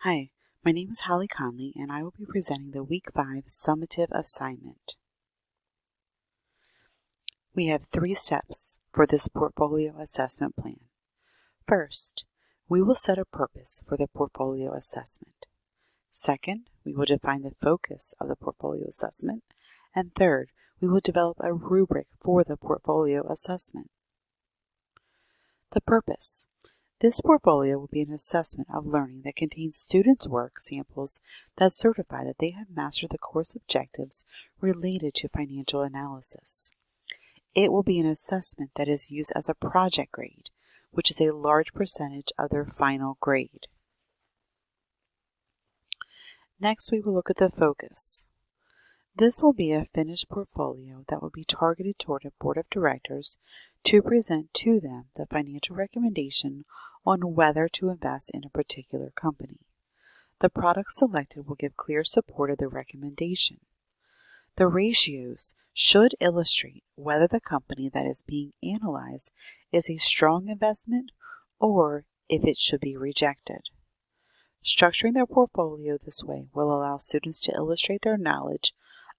Hi, my name is Holly Conley and I will be presenting the Week 5 Summative assignment. We have 3 steps for this portfolio assessment plan. First, we will set a purpose for the portfolio assessment. Second, we will define the focus of the portfolio assessment. And third, we will develop a rubric for the portfolio assessment. The purpose. This portfolio will be an assessment of learning that contains students' work samples that certify that they have mastered the course objectives related to financial analysis. It will be an assessment that is used as a project grade, which is a large percentage of their final grade. Next, we will look at the focus. This will be a finished portfolio that will be targeted toward a board of directors to present to them the financial recommendation on whether to invest in a particular company. The product selected will give clear support of the recommendation. The ratios should illustrate whether the company that is being analyzed is a strong investment or if it should be rejected. Structuring their portfolio this way will allow students to illustrate their knowledge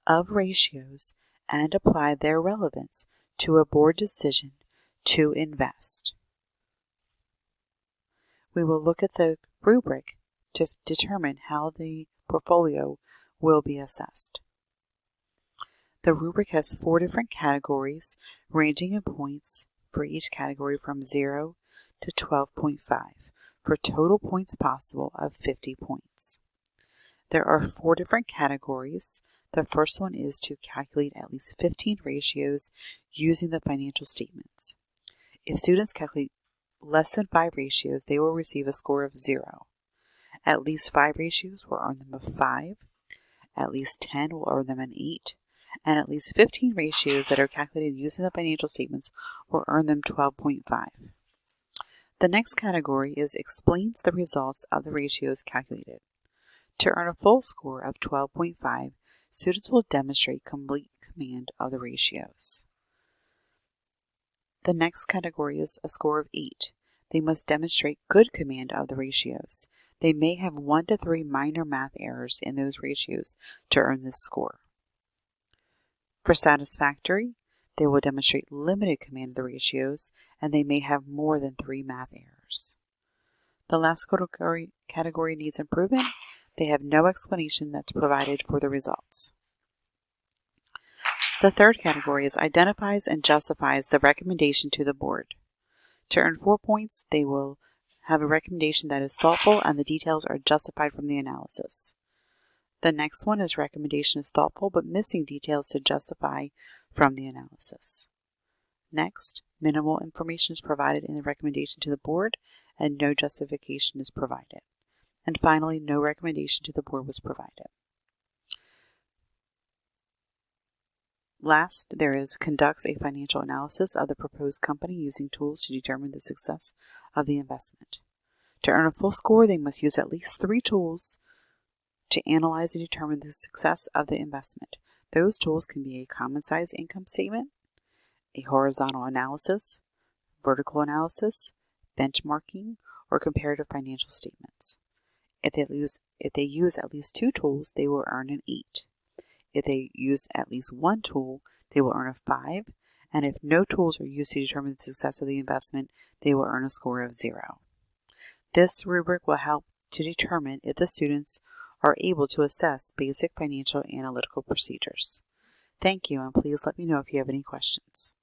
of ratios and apply their relevance to a board decision to invest. We will look at the rubric to determine how the portfolio will be assessed. The rubric has 4 different categories ranging in points for each category from 0 to 12.5 for total points possible of 50 points. There are 4 different categories. The first one is to calculate at least 15 ratios using the financial statements. If students calculate less than 5 ratios, they will receive a score of 0. At least 5 ratios will earn them a 5. At least 10 will earn them an 8. And at least 15 ratios that are calculated using the financial statements will earn them 12.5. The next category is explains the results of the ratios calculated. To earn a full score of 12.5, students will demonstrate complete command of the ratios. The next category is a score of 8. They must demonstrate good command of the ratios. They may have 1 to 3 minor math errors in those ratios to earn this score. For satisfactory, they will demonstrate limited command of the ratios, and they may have more than 3 math errors. The last category needs improvement. They have no explanation that's provided for the results. The third category is identifies and justifies the recommendation to the board. To earn 4 points, they will have a recommendation that is thoughtful and the details are justified from the analysis. The next one is recommendation is thoughtful but missing details to justify from the analysis. Next, minimal information is provided in the recommendation to the board and no justification is provided. And finally, no recommendation to the board was provided. Last, there is conducts a financial analysis of the proposed company using tools to determine the success of the investment. To earn a full score, they must use at least 3 tools to analyze and determine the success of the investment. Those tools can be a common size income statement, a horizontal analysis, vertical analysis, benchmarking, or comparative financial statements. If they use at least 2 tools, they will earn an 8. If they use at least 1 tool, they will earn a 5. And if no tools are used to determine the success of the investment, they will earn a score of 0. This rubric will help to determine if the students are able to assess basic financial analytical procedures. Thank you, and please let me know if you have any questions.